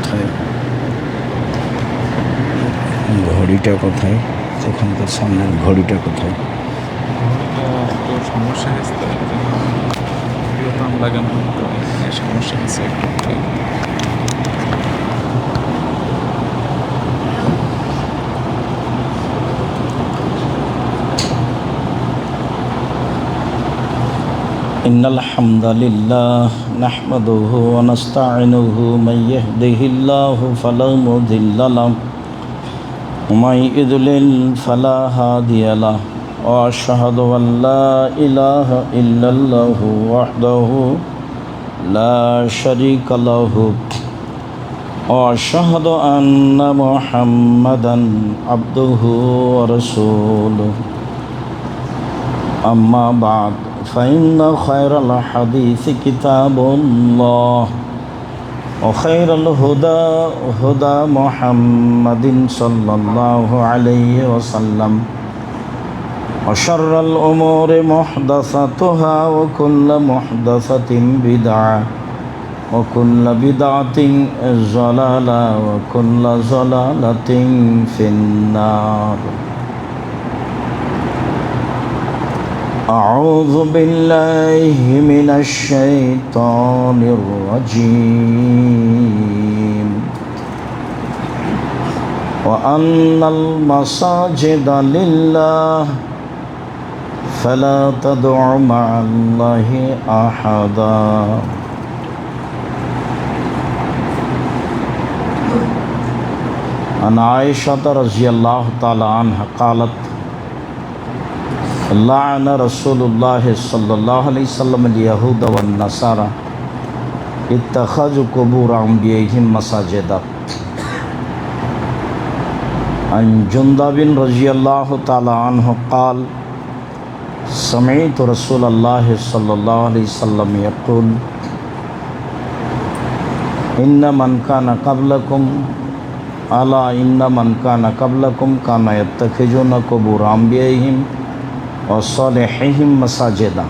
কোথায়, ঘড়িটা কোথায়, ওখানকার সামনের ঘড়িটা কোথায়? ঘড়িটা একটু সমস্যা হয়েছে, তো এই জন্য ভিডিও তো আমি লাগানো, তো এখানে সমস্যা হয়েছে একটু। إن الحمد لله نحمده ونستعينه من يهده الله فلا مضل له ومن يضلل فلا هادي له وأشهد أن لا إله إلا الله وحده لا شريك له وأشهد أن محمدا عبده ورسوله أما بعد فإن خير الحديث كتاب الله وخير الهدى هدى محمد صلى الله عليه وسلم وشر الأمور محدثاتها وكل محدثة بدعة وكل بدعة ضلالة وكل ضلالة في النار. أعوذ بالله من الشيطان الرجيم وأن المساجد لله فلا تدع مع الله أحدا. عن عائشة رضي الله تعالى عنها قالت لعن رسول الله صلى الله عليه وسلم اليهود والنصارى اتخذوا قبور أنبيائهم مساجدا. عن جندب رضي الله تعالى عنه قال سمعت رسول الله صلى الله عليه وسلم يقول إن من كان قبلكم ألا إن من كان قبلكم كان يتخذون قبور أنبيائهم وصالحهم مساجدا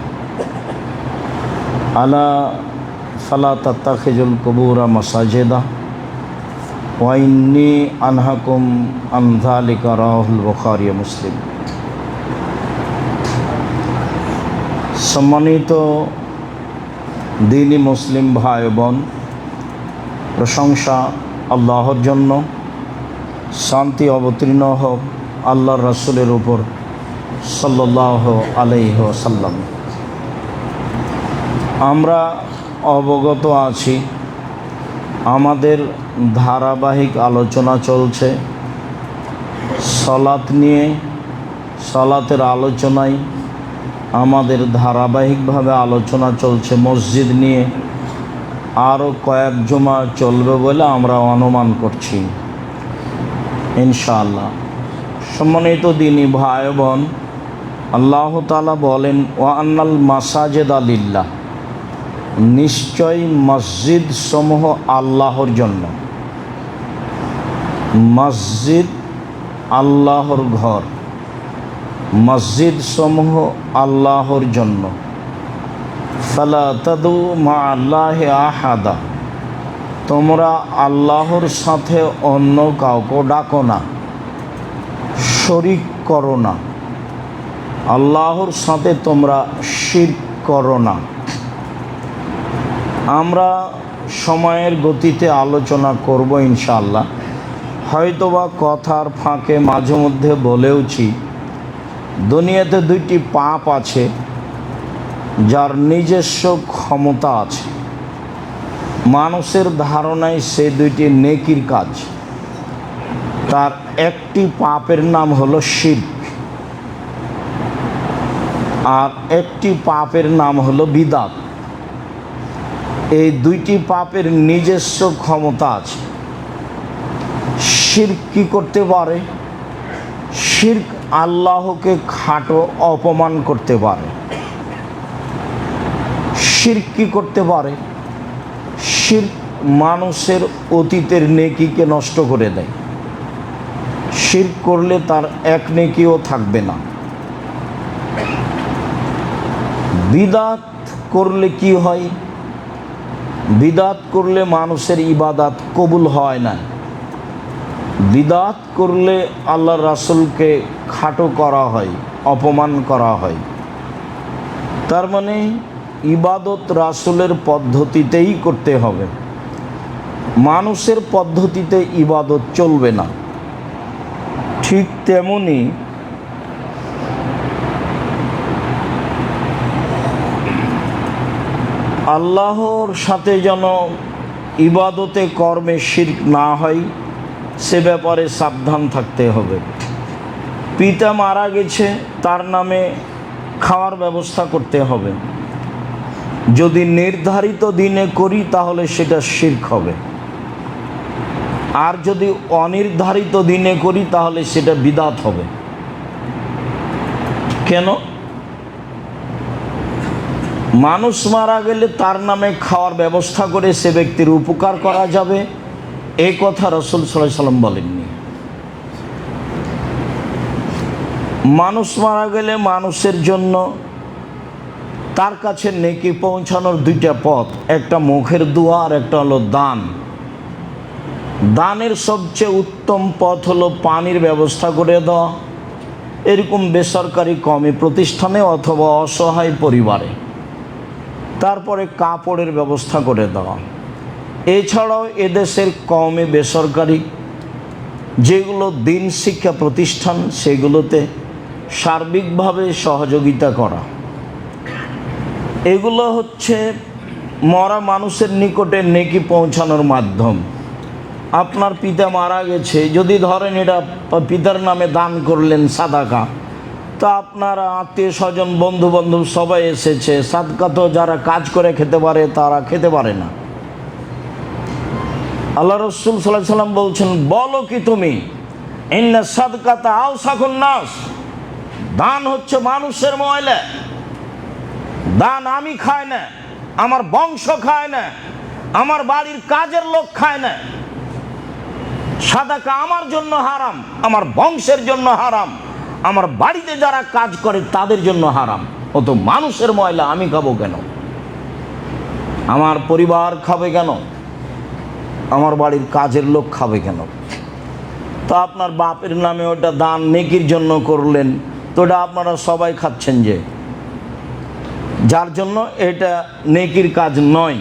ألا فلا تتخذوا القبور مساجدا وإني أنهاكم عن ذلك رواه البخاري ومسلم. সম্মানিত দ্বীনি মুসলিম ভাই বোন, প্রশংসা আল্লাহর জন্য, শান্তি অবতীর্ণ হোক আল্লাহর রাসূলের উপর সাল্লাল্লাহু আলাইহি ওয়াসাল্লাম। আমরা অবগত আছি, আমাদের ধারাবাহিক আলোচনা চলছে সালাত নিয়ে। সালাতের আলোচনায় আমাদের ধারাবাহিকভাবে আলোচনা চলছে মসজিদ নিয়ে। আরও কয়েক জুমা চলবে বলে আমরা অনুমান করছি ইনশাআল্লাহ। সম্মানিত দ্বীনি ভাই বোন, আল্লাহ তাআলা বলেন ওয়া আন্নাল মাসাজিদা লিল্লাহ, নিশ্চয় মসজিদ সমূহ আল্লাহর জন্য। মসজিদ আল্লাহর ঘর, মসজিদ সমূহ আল্লাহর জন্য। ফালা তাদু মা আল্লাহি আহাদা, তোমরা আল্লাহর সাথে অন্য কাউকে ডাকো না, শরীক করো না, আল্লাহর সাথে তোমরা শিরক করো না। আমরা সময়ের গতিতে আলোচনা করব ইনশাআল্লাহ। হয়তোবা কথার ফাঁকে মাঝে মধ্যে বলেওছি, দুনিয়াতে দুইটি পাপ আছে যার নিজস্ব ক্ষমতা আছে। মানুষের ধারণায় সে দুইটি নেকির কাজ। তার একটি পাপের নাম হলো শিরক, আর একটি পাপের নাম হলো বিদআত। এই দুইটি পাপের নিজস্ব ক্ষমতা আছে। শিরক কি করতে পারে? শিরক আল্লাহকে খাটো অপমান করতে পারে। শিরক কি করতে পারে? শিরক মানুষের অতীতের নেকিকে নষ্ট করে দেয়। শিরক করলে তার এক নেকিও থাকবে না। বিদআত করলে কি হয়? বিদআত করলে মানুষের ইবাদত কবুল হয় না। বিদআত করলে আল্লাহর রাসূলকে খাটো করা হয়, অপমান করা হয়। তার মানে ইবাদত রাসূলের পদ্ধতিতেই করতে হবে, মানুষের পদ্ধতিতে ইবাদত চলবে না। ঠিক তেমনি আল্লাহর সাথে যেন ইবাদতে কর্মে শিরক না হয়, সে ব্যাপারে সাবধান থাকতে হবে। পিতা মারা গেছে, তার নামে খাওয়ার ব্যবস্থা করতে হবে। যদি নির্ধারিত দিনে করি তাহলে সেটা শিরক হবে, আর যদি অনির্ধারিত দিনে করি তাহলে সেটা বিদআত হবে। কেন? মানুষ মারা গেলে তার নামে খাওয়ার ব্যবস্থা করে সে ব্যক্তির উপকার করা যাবে, এই কথা রাসূল সাল্লাল্লাহু আলাইহি ওয়াসাল্লাম বলেননি। মানুষ মারা গেলে মানুষের জন্য তার কাছে নেকি পৌঁছানোর দুইটা পথ, একটা মুখের দোয়া আর একটা হলো দান। দানের সবচেয়ে উত্তম পথ হলো পানির ব্যবস্থা করে দেওয়া, এরকম বেসরকারি কওমি প্রতিষ্ঠানে অথবা অসহায় পরিবারে। তারপরে কাপড়ের ব্যবস্থা করে দেওয়া। এছাড়াও এদেশের কওমি বেসরকারি যেগুলো দিন শিক্ষা প্রতিষ্ঠান, সেগুলোতে সার্বিকভাবে সহযোগিতা করা। এগুলো হচ্ছে মরা মানুষের নিকটে নেকি পৌঁছানোর মাধ্যম। আপনার পিতা মারা গেছে, যদি ধরেন এটা পিতার নামে দান করলেন সাদাকা, তো আপনার আত্মীয় স্বজন বন্ধু বান্ধব সবাই এসেছে, সাদকা তো যারা কাজ করে খেতে পারে তারা খেতে পারে না। আল্লাহ রাসূল সাল্লাল্লাহু আলাইহি ওয়াসাল্লাম বলছেন, বলো কি তুমি, ইন্না সাদকাতা আওসাখুন নাস, দান হচ্ছে মানুষের ময়লা। দান আমি খাই না, আমার বংশ খায় না, আমার বাড়ির কাজের লোক খায় না। সাদাকা আমার জন্য হারাম, আমার বংশের জন্য হারাম, আমার বাড়িতে যারা কাজ করে তাদের জন্য হারাম। ও তো মানুষের ময়লা, আমি খাবো কেন? আমার পরিবার খাবে কেন? আমার বাড়ির কাজের লোক খাবে কেন? তো আপনার বাপের নামে ওটা দান নেকির জন্য করলেন, তো ওটা আপনারা সবাই খাচ্ছেন, যে যার জন্য এটা নেকির কাজ নয়,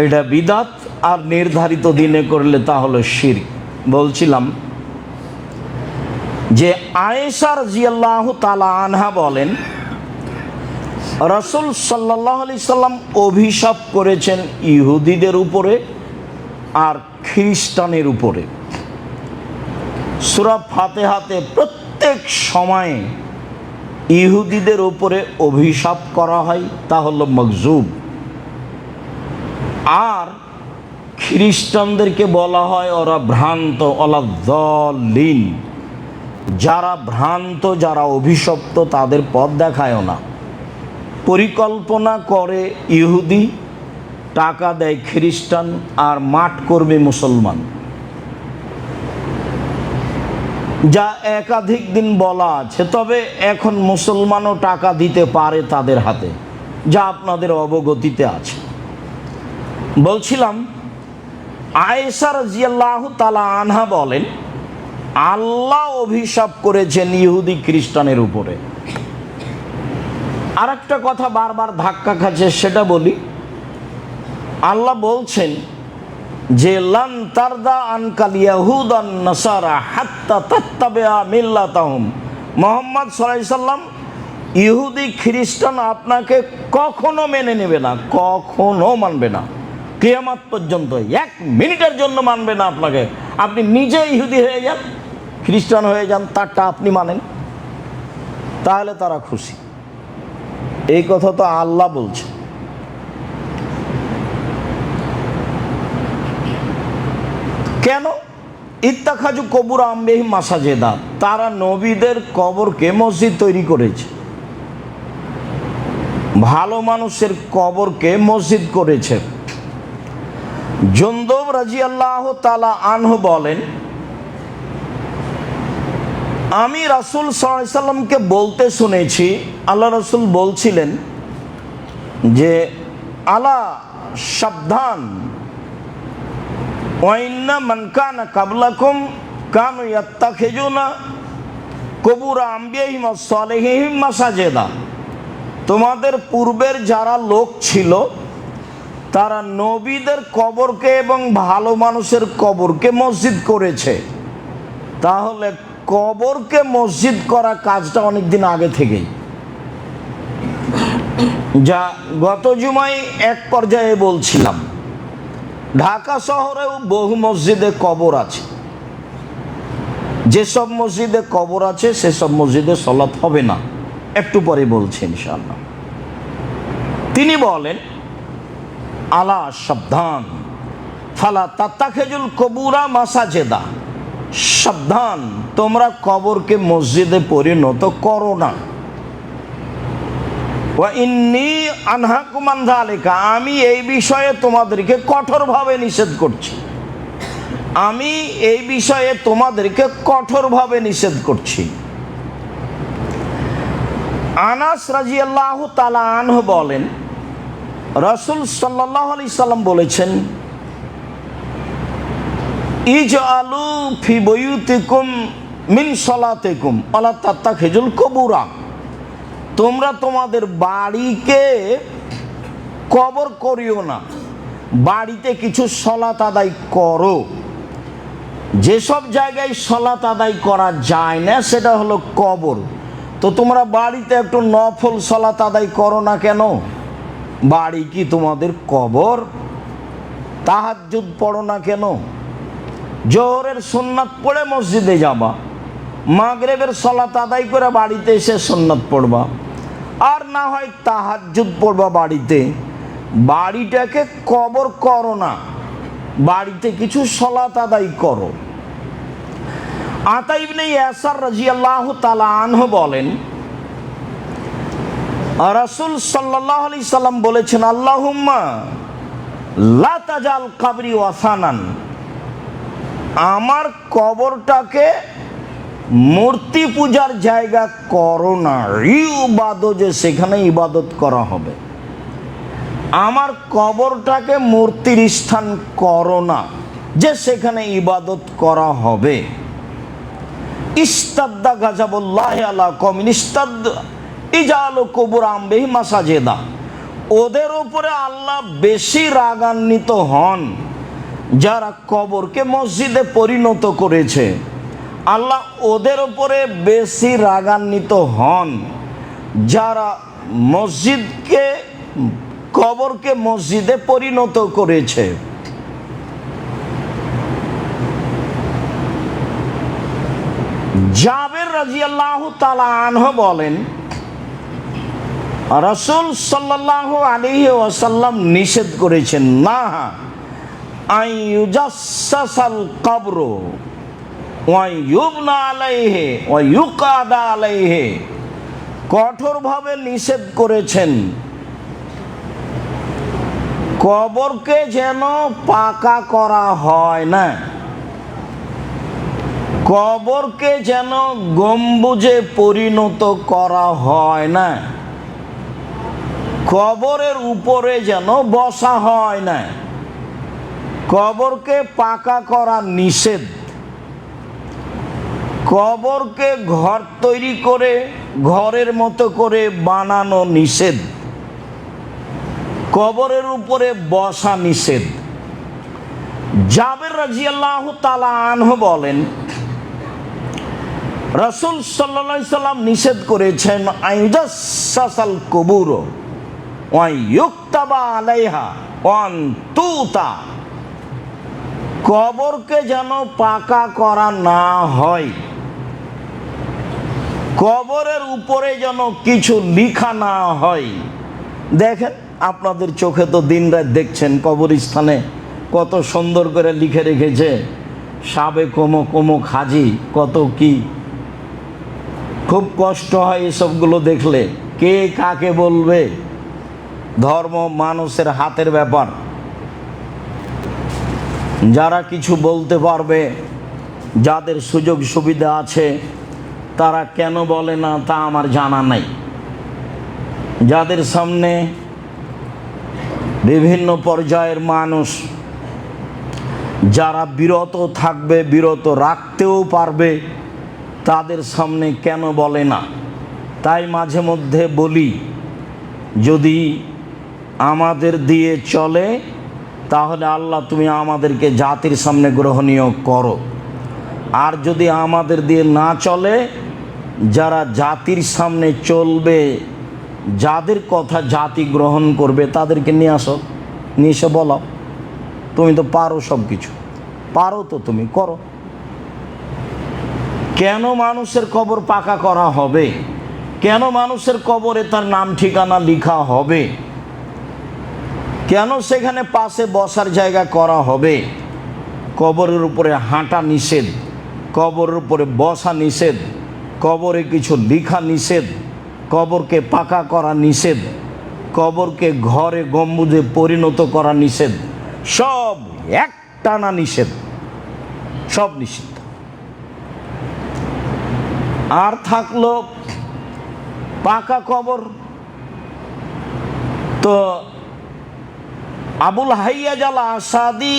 এটা বিদআত। আর নির্ধারিত দিনে করলে তা হলো শিরক। বলছিলাম যে আয়েশা রাদিয়াল্লাহু তাআলা আনহা বলেন, রাসূল সাল্লাল্লাহু আলাইহি সাল্লাম অভিশাপ করেছেন ইহুদিদের উপরে আর খ্রিস্টানের উপরে। সূরা ফাতিহাতে প্রত্যেক সময়ে ইহুদিদের উপরে অভিশাপ করা হয়, তা হলো মকজুব। আর খ্রিস্টানদেরকে বলা হয় ওরা ভ্রান্ত, ওয়ালাদ-দাল্লিন, যারা ভ্রান্ত, যারা অভিশপ্ত, তাদের পথ দেখায়ও না। পরিকল্পনা করে ইহুদি, টাকা দেয় খ্রিস্টান, আর মাঠ করবে মুসলমান। যা একাধিক দিন বলা আছে, তবে এখন মুসলমানও টাকা দিতে পারে তাদের হাতে, যা আপনাদের অবগতিতে আছে। বলছিলাম আয়েশা রাদিয়াল্লাহু তাআলা আনহা বলেন, আল্লাহ অভিশাপ করেছেন ইহুদি খ্রিস্টানের উপরে। আর একটা কথা বারবার ধাক্কা খাচ্ছে, সেটা বলি। আল্লাহ বলছেন যে লান তারদা আনকাল ইয়াহুদান নাসারা হাত্তা তাত্তাবিআ মিল্লাতাহুম। মুহাম্মদ সাল্লাল্লাহু আলাইহি সাল্লাম, ইহুদি খ্রিস্টান আপনাকে কখনো মেনে নেবে না, কখনো মানবে না, কিয়ামত পর্যন্ত 1 মিনিটের জন্য মানবে না আপনাকে। আপনি নিজে ইহুদি হয়ে যান, খ্রিস্টান হয়ে যান, তারটা আপনি মানেন, তাহলে তারা খুশি। এই কথা তো আল্লাহ বলছে। কেন? ইত্তাখাজু কবুর আম্বিহিম মাসাজেদা, তারা নবীদের কবরকে মসজিদ তৈরি করেছে, ভালো মানুষের কবরকে মসজিদ করেছে। জুনদুব রাদিয়াল্লাহু তাআলা আনহু বলেন, আমি রাসূল সাল্লাল্লাহু আলাইহি সাল্লামকে বলতে শুনেছি, আল্লাহ রাসূল বলছিলেন যে আলা সাবধান, ওয়াইন্না মান কানা কাবলাকুম কানু ইয়াত্তাখিজুনা কুবুর আম্বিয়াহিম ওয়াস সালিহিম মাসাজিদা। তোমাদের পূর্বের যারা লোক ছিল তারা নবীদের কবরকে এবং ভালো মানুষের কবরকে মসজিদ করেছে। তাহলে কবরকে মসজিদ করা কাজটা অনেক দিন আগে থেকেই, যা গত জুমায় এক পর্যায়ে বলছিলাম। ঢাকা শহরেও বহু মসজিদে কবর আছে। যেসব মসজিদে কবর আছে সেসব মসজিদে সালাত হবে না, একটু পরে বলছি ইনশাআল্লাহ। তিনি বলেন, আলা সাবধান, ফালা তাত্তাখিজুল কবুরা মাসাজেদা, সাবধান তোমরা কবরকে মসজিদে পরিণত করো না। ওয়া ইন্নী আনহাকুম আন যালিকা, আমি এই বিষয়ে তোমাদেরকে কঠোরভাবে নিষেধ করছি। আমি এই বিষয়ে তোমাদেরকে কঠোরভাবে নিষেধ করছি। আনাস রাদিয়াল্লাহু তাআলা আনহু বলেন, রাসূল সাল্লাল্লাহু আলাইহি সাল্লাম বলেছেন, ইজআলু ফি বুয়ুতিকুম মিন সালাতিকুম আলা তাত্তাখিজুল কুবুরা, তোমরা তোমাদের বাড়িকে কবর করিও না, বাড়িতে কিছু সালাত আদায় করো। যেসব জায়গায় সালাত আদায় করা যায় না সেটা হলো কবর। তো তোমরা বাড়িতে একটু নফল সালাত আদায় করো না কেন? বাড়ি কি তোমাদের কবর? তাহাজ্জুদ পড়ো না কেন? জোহরের সুন্নাত পড়ে মসজিদে যাবা, মাগরিবের সালাত আদায় করে বাড়িতে এসে সুন্নাত পড়বা, আর না হয় তাহাজ্জুদ পড়বা বাড়িতে। বাড়িটাকে কবর করো না, বাড়িতে কিছু সালাত আদায় করো। আতা ইবনে ইয়াসার রাদিয়াল্লাহু তাআলা আনহু বলেন, রাসূল সাল্লাল্লাহু আলাইহি সাল্লাম বলেছেন, আল্লাহুম্মা লা তাজাল কবরি ওয়াসানান, আমার কবরটাকে মূর্তি পূজার জায়গা করো না, ইবাদত, যে সেখানে ইবাদত করা হবে। আমার কবরটাকে মূর্তির স্থান করো না, যে সেখানে ইবাদত করা হবে। ইস্তাদ্দা গাজাবুল্লাহি আলা কওমিন ইস্তাদ্দা ইজালু কুবুর আম্বিহিম মাসাজিদা, ওদের উপরে আল্লাহ বেশি রাগান্বিত হন যারা কবরকে মসজিদে পরিণত করেছে। আল্লাহ ওদের উপরে বেশি রাগান্বিত হন যারা মসজিদকে, কবরকে মসজিদে পরিণত করেছে। জাবের রাদিয়াল্লাহু তাআলা আনহু বলেন, রাসূল সাল্লাল্লাহু আলাইহি ওয়াসাল্লাম নিষেধ করেছেন, না আইয়ুজাসসাসাল কবর ওয়া ইউবনা আলাইহি ওয়া ইউকাদা আলাইহি, কঠোরভাবে নিষেধ করেছেন কবরকে যেন পাকা করা হয় না, কবরকে যেন গম্বুজে পরিণত করা হয় না, কবরের উপরে যেন বসা হয় না। কবরকে পাকা করা নিষেধ। কবরকে ঘর তৈরি করে ঘরের মতো করে বানানো নিষেধ। কবরের উপরে বসা নিষেধ। জাবের রাদিয়াল্লাহু তাআলা আনহু বলেন, রাসূল সাল্লাল্লাহু আলাইহি সাল্লাম নিষেধ করেছেন, আইয়ুজাসসাসাল কুবুর ওয়া ইউক্তাবা আলাইহা ওয়া তুতা, কবরকে যেন পাকা করা না হয়, কবরের উপরে যেন কিছু লেখা না হয়। দেখেন আপনাদের চোখে তো দিনরাত দেখছেন কবরস্থানে কত সুন্দর করে লিখে রেখেছে, সাবে কোমো কোমো খাজি, কত কি। খুব কষ্ট হয় এসবগুলো দেখলে। কে কাকে বলবে? ধর্ম মানুষের হাতের ব্যাপার। যারা কিছু বলতে পারবে, যাদের সুযোগ সুবিধা আছে, তারা কেন বলে না তা আমার জানা নাই। যাদের সামনে বিভিন্ন পর্যায়ের মানুষ যারা বিরত থাকবে, বিরত রাখতেও পারবে, তাদের সামনে কেন বলে না? তাই মাঝে মধ্যে বলি, যদি আমাদের দিয়ে চলে তাহলে আল্লাহ তুমি আমাদেরকে জাতির সামনে গ্রহণীয় করো, আর যদি আমাদের দিয়ে না চলে, যারা জাতির সামনে চলবে, যাদের কথা জাতি গ্রহণ করবে, তাদেরকে নিয়ে আসো, নিয়ে এসে বলো তুমি তো পারো, সব কিছু পারো, তো তুমি করো। কেন মানুষের কবর পাকা করা হবে? কেন মানুষের কবরে তার নাম ঠিকানা লেখা হবে? কেন সেখানে পাশে বসার জায়গা করা হবে? কবরের উপরে হাঁটা নিষেধ, কবরের উপরে বসা নিষেধ, কবরে কিছু লেখা নিষেধ, কবরকে পাকা করা নিষেধ, কবরকে ঘরে গম্বুজে পরিণত করা নিষেধ, সব একটানা নিষেধ, সব নিষিদ্ধ। আর থাকলো পাকা কবর। তো আবুল হাইয়াজ আল আসাদি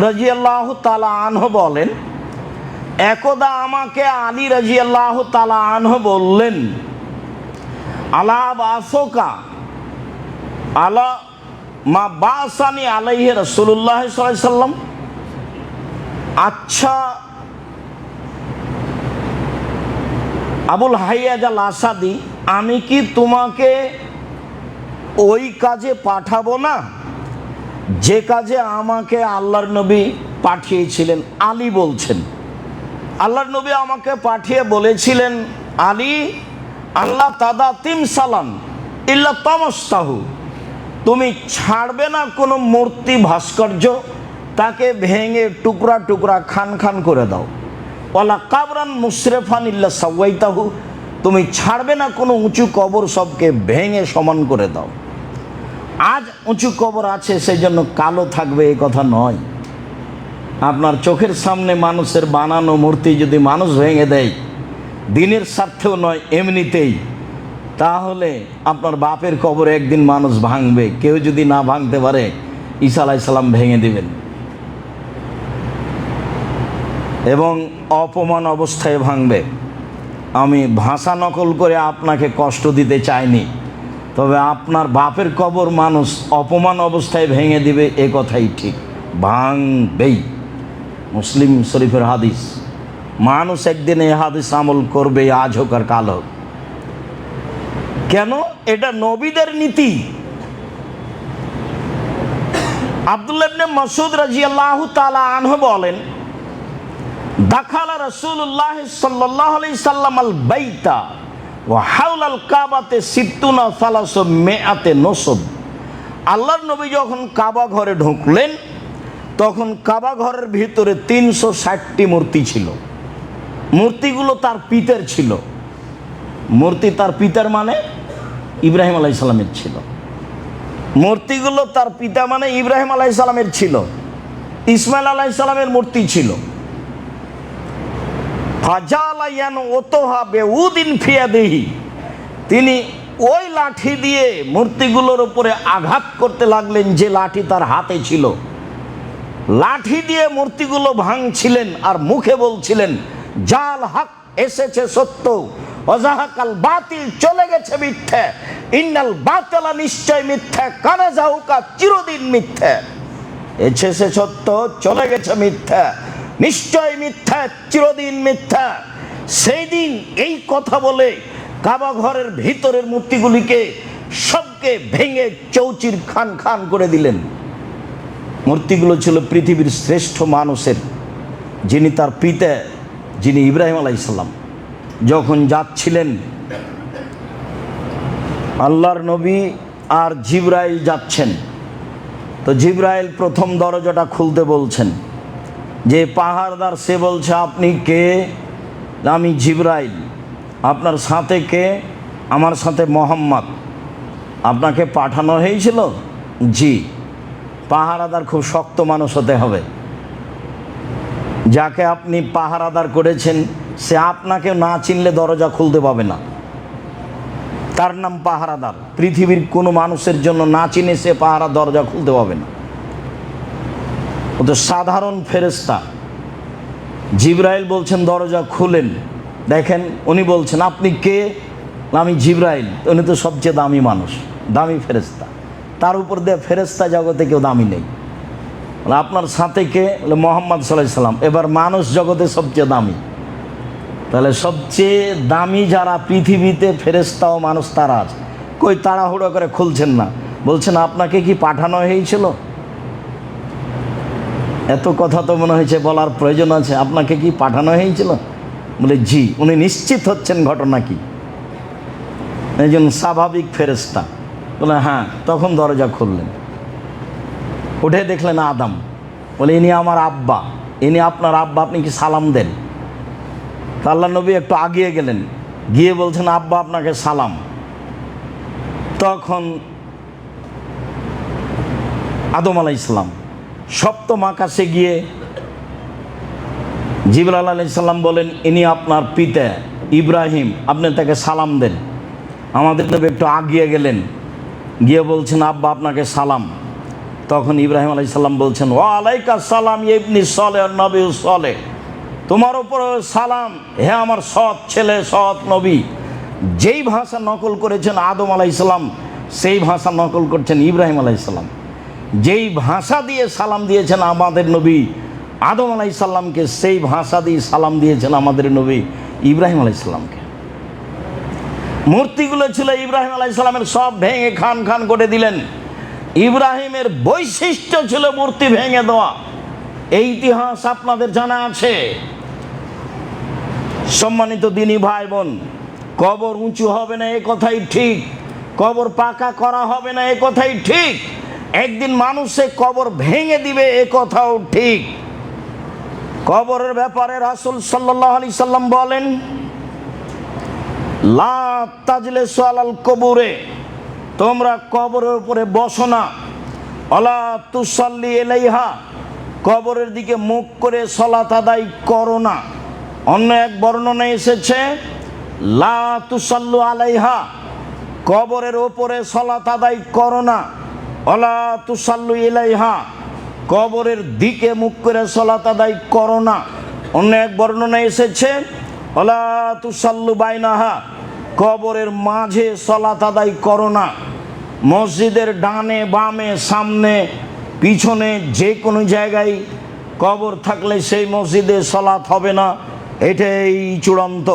রাদিয়াল্লাহু তাআলা আনহু বলেন, একদা আমাকে আলী রাদিয়াল্লাহু তাআলা আনহু বললেন, আলা বাসোকা আলা মা বাসানি আলাইহি রাসূলুল্লাহ সাল্লাল্লাহু আলাইহি সাল্লাম। আচ্ছা আবুল হাইয়াজ আল আসাদি, আমি কি তোমাকে ওই কাজে পাঠাবো না যে কাজে আমাকে আল্লাহর নবী পাঠিয়েছিলেন? আলী বলছেন, আল্লাহর নবী আমাকে পাঠিয়ে বলেছিলেন, আলী, আল্লাহ তাদা তিম সালাম ইল্লা তামাস্তাহু, তুমি ছাড়বে না কোনো মূর্তি ভাস্কর্য, তাকে ভেঙে টুকরা টুকরা খান খান করে দাও। ওয়ালা কাবরান মুশরিফান ইল্লা সাওয়াইতাহু, তুমি ছাড়বে না কোনো উঁচু কবর, সবকে ভেঙে সমান করে দাও। আজ উঁচু কবর আছে সেই জন্য কালো থাকবে এই কথা নয়। আপনার চোখের সামনে মানুষের বানানো মূর্তি যদি মানুষ ভেঙে দেয়, দিনের স্বার্থেও নয় এমনিতেই, তাহলে আপনার বাপের কবর একদিন মানুষ ভাঙবে। কেউ যদি না ভাঙতে পারে, ঈসা আলাইহিস সালাম ভেঙে দিবেন, এবং অপমান অবস্থায় ভাঙবে। আমি ভাষা নকল করে আপনাকে কষ্ট দিতে চাইনি, তবে আপনার বাপের কবর মানুষ অপমান অবস্থায় ভেঙে দিবে, এ কথাই ঠিক, ভাঙবেই। মুসলিম শরীফের হাদিস, মানুষ একদিন এই হাদিস আমল করবে, আজ হোক আর কাল হোক। কেন? এটা নবীদের নীতি। আব্দুল্লাহ ইবনে মাসউদ রাদিয়াল্লাহু তাআলা আনহু বলেন, দাখালা রাসূলুল্লাহ সাল্লাল্লাহু আলাইহি সাল্লাম আল বাইতা ওয়া হাওলাল কাবাতে সিত্তুনা সালাসু মিআতে নসব। আল্লাহর নবী যখন কাবা ঘরে ঢুকলেন, তখন কাবা ঘরের ভিতরে 360টি মূর্তি ছিল। মূর্তিগুলো তার পিতার ছিল। মূর্তি তার পিতার মানে ইব্রাহিম আলাইহিস সালামের ছিল। মূর্তিগুলো তার পিতা মানে ইব্রাহিম আলাইহিস সালামের ছিল। ইসমাইল আলাইহিস সালামের মূর্তি ছিল। তিনি ওই লাঠি দিয়ে মূর্তিগুলোর উপরে আঘাত করতে লাগলেন, যে লাঠি তার হাতে ছিল। লাঠি দিয়ে মূর্তিগুলো ভাঙছিলেন আর মুখে বলছিলেন, জাল হক এসেছে সত্য, অজাহাকাল বাতিল চলে গেছে মিথ্যে, ইন্নাল বাতিলা নিশ্চয় মিথ্যে, কানা যাহুকা চিরদিন মিথ্যে। এসেছে সত্য, চলে গেছে মিথ্যা, নিশ্চয় মিথ্যা, চিরদিন মিথ্যা। সেই দিন এই কথা বলে কাবা ঘরের ভিতরের মূর্তিগুলিকে সবকে ভেঙে চৌচির খান খান করে দিলেন। মূর্তিগুলো ছিল পৃথিবীর শ্রেষ্ঠ মানুষের, যিনি তার পিতা, যিনি ইব্রাহিম আলাইহিস সালাম। যখন যাচ্ছিলেন, আল্লাহর নবী আর জিবরাইল যাচ্ছেন, তো জিবরাইল প্রথম দরজাটা খুলতে বলছেন। যে পাহাড়দার সে বলছে, আপনি কে? আমি জিবরাইল। আপনার সাথে কে? আমার সাথে মোহাম্মদ। আপনাকে পাঠানো হয়েছিল? জি। পাহারাদার খুব শক্ত মানুষ হতে হবে। যাকে আপনি পাহারাদার করেছেন সে আপনাকে না চিনলে দরজা খুলতে পাবে না। তার নাম পাহারাদার। পৃথিবীর কোনো মানুষের জন্য না চিনে সে পাহারা দরজা খুলতে পাবে না। ও তো সাধারণ ফেরেশতা। জিবরাইল বলছেন দরজা খুলেন, দেখেন উনি বলছেন আপনি কে? আমি জিবরাইল। উনি তো সবচেয়ে দামি মানুষ, দামি ফেরেশতা। তার উপর দিয়ে ফেরেশতা জগতে কেউ দামি নেই। আপনার সাথে কে? মোহাম্মদ সাল্লাল্লাহু আলাইহি সাল্লাম। এবার মানুষ জগতে সবচেয়ে দামি। তাহলে সবচেয়ে দামি যারা পৃথিবীতে ফেরেশতা ও মানুষ তারা আছে। কই তাড়াহুড়ো করে খুলছেন না, বলছেন আপনাকে কি পাঠানো হয়েছিল? এত কথা তো মনে হয়েছে বলার প্রয়োজন আছে, আপনাকে কি পাঠানো হয়েছিল? বলে জি। উনি নিশ্চিত হচ্ছেন ঘটনা কি, একজন স্বাভাবিক ফেরেশতা। বলে হ্যাঁ। তখন দরজা খুললেন, উঠে দেখলেন আদম। বলে ইনি আমার আব্বা। ইনি আপনার আব্বা, আপনি কি সালাম দেন? আল্লাহ নবী একটু আগিয়ে গেলেন, গিয়ে বলছেন আব্বা আপনাকে সালাম। তখন আদম আলাইহিস সালাম সপ্তম আকাশে গিয়ে জিবরাইল আলাইহিস সালাম বলেন ইনি আপনার পিতা ইব্রাহিম, আপনি তাকে সালাম দেন। আমাদের নবী একটু আগিয়ে গেলেন, গিয়ে বলছেন আব্বা আপনাকে সালাম। তখন ইব্রাহিম আলাইহিস সালাম বলছেন ওয়া আলাইকা সালাম ইবনি সালেহ নবী সালেহ, তোমার উপর সালাম হে আমার সৎ ছেলে, সৎ নবী। যেই ভাষা নকল করেছেন আদম আলাইহিস সালাম, সেই ভাষা নকল করছেন ইব্রাহিম আলাইহিস সালাম। যেই ভাষা দিয়ে সালাম দিয়েছেন আমাদের নবী আদম আলাইহিস সালামকে, সেই ভাষা দিয়ে সালাম দিয়েছেন আমাদের নবী ইব্রাহিম আলাইহিস সালামকে। মূর্তিগুলো ছিল ইব্রাহিম আলাইহিস সালামের, সব ভেঙে খান খান করে দিলেন। ইব্রাহিমের বৈশিষ্ট্য ছিল মূর্তি ভেঙে দেওয়া। এই ইতিহাস আপনাদের জানা আছে। সম্মানিত দিনী ভাই বোন, কবর উঁচু হবে না এ কথাই ঠিক, কবর পাকা করা হবে না এ কথাই ঠিক, একদিন মানুষে কবর ভেঙে দিবে এ কথাও ঠিক। কবরের ব্যাপারে রাসূল সাল্লাল্লাহু আলাইহি সাল্লাম বলেন লা তাজলিসু আলাল কবুরে, তোমরা কবরের উপরে বসো না। আলা তুসাল্লি ইলাইহা, কবরের দিকে মুখ করে সালাত আদায় করো না। অন্য এক বর্ণনায় এসেছে লা তুসাল্লু আলাইহা, কবরের উপরে সালাত আদায় করো না। আলা তুসাল্লু ইলাইহা, কবরের দিকে মুখ করে সালাত আদায় করো না। অন্য এক বর্ণনায় এসেছে আলা তুসাল্লু বাইনাহা, কবরের মাঝে সালাত আদায় করো না। মসজিদের ডানে বামে সামনে পিছনে যে কোনো জায়গায় কবর থাকলে সেই মসজিদে সালাত হবে না, এটাই চূড়ান্ত